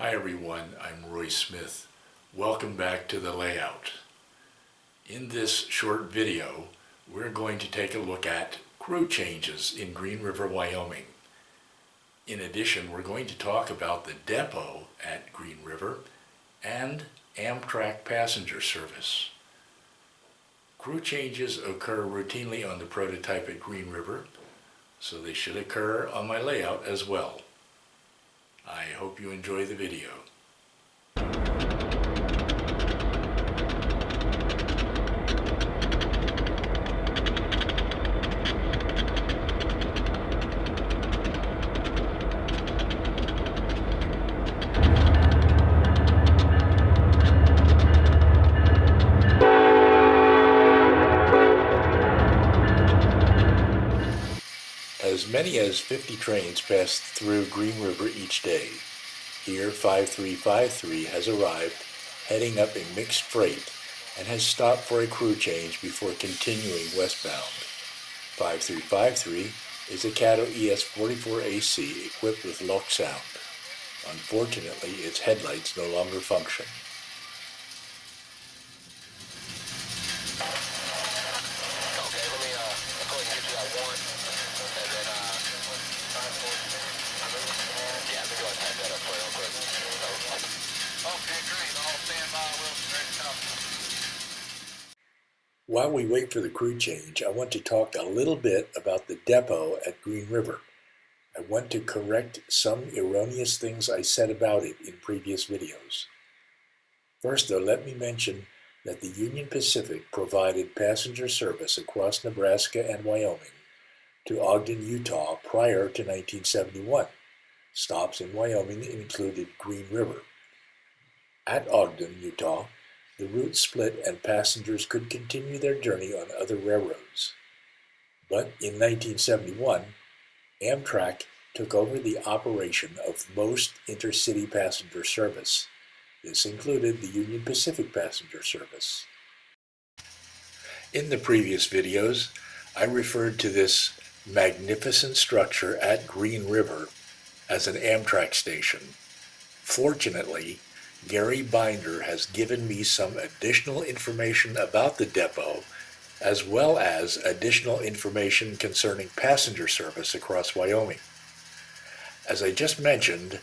Hi everyone, I'm Roy Smith. Welcome back to The Layout. In this short video, we're going to take a look at crew changes in Green River, Wyoming. In addition, we're going to talk about the depot at Green River and Amtrak passenger service. Crew changes occur routinely on the prototype at Green River, so they should occur on my layout as well. I hope you enjoy the video. As many as 50 trains pass through Green River each day. Here 5353 has arrived, heading up a mixed freight, and has stopped for a crew change before continuing westbound. 5353 is a Caddo ES44AC equipped with lock sound. Unfortunately, its headlights no longer function. While we wait for the crew change, I want to talk a little bit about the depot at Green River. I want to correct some erroneous things I said about it in previous videos. First though, let me mention that the Union Pacific provided passenger service across Nebraska and Wyoming to Ogden, Utah prior to 1971. Stops in Wyoming included Green River. At Ogden, Utah, the route split and passengers could continue their journey on other railroads. But in 1971, Amtrak took over the operation of most intercity passenger service. This included the Union Pacific passenger service. In the previous videos, I referred to this magnificent structure at Green River as an Amtrak station. Fortunately, Gary Binder has given me some additional information about the depot, as well as additional information concerning passenger service across Wyoming. As I just mentioned,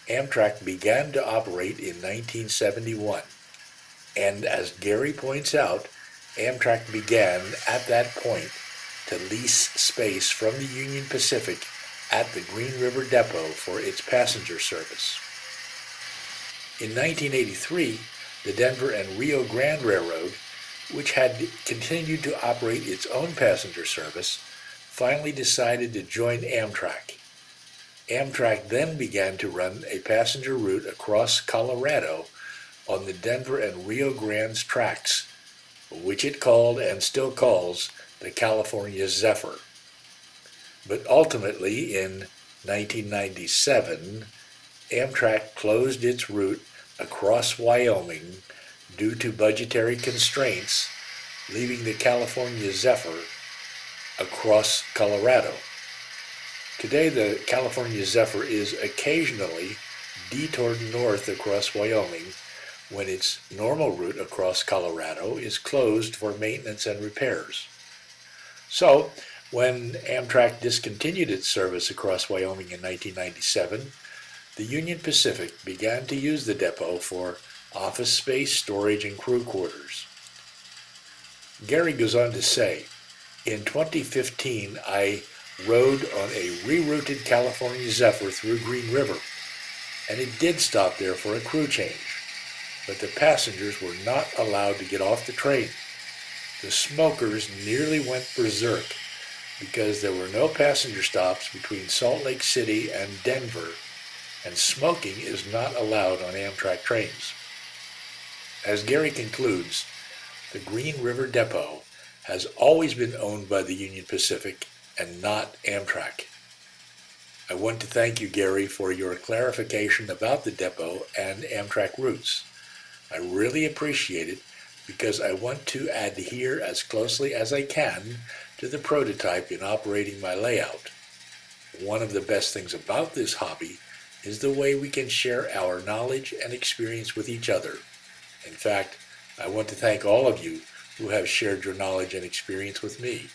Amtrak began to operate in 1971, and as Gary points out, Amtrak began at that point to lease space from the Union Pacific at the Green River Depot for its passenger service. In 1983, the Denver and Rio Grande Railroad, which had continued to operate its own passenger service, finally decided to join Amtrak. Amtrak then began to run a passenger route across Colorado on the Denver and Rio Grande's tracks, which it called and still calls the California Zephyr. But ultimately, in 1997, Amtrak closed its route across Wyoming due to budgetary constraints, leaving the California Zephyr across Colorado. Today, the California Zephyr is occasionally detoured north across Wyoming when its normal route across Colorado is closed for maintenance and repairs. So, when Amtrak discontinued its service across Wyoming in 1997, the Union Pacific began to use the depot for office space, storage, and crew quarters. Gary goes on to say, in 2015, I rode on a rerouted California Zephyr through Green River, and it did stop there for a crew change, but the passengers were not allowed to get off the train. The smokers nearly went berserk because there were no passenger stops between Salt Lake City and Denver, and smoking is not allowed on Amtrak trains. As Gary concludes, the Green River Depot has always been owned by the Union Pacific and not Amtrak. I want to thank you, Gary, for your clarification about the depot and Amtrak routes. I really appreciate it because I want to adhere as closely as I can to the prototype in operating my layout. One of the best things about this hobby is the way we can share our knowledge and experience with each other. In fact, I want to thank all of you who have shared your knowledge and experience with me.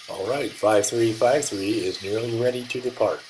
All right, 5353 is nearly ready to depart.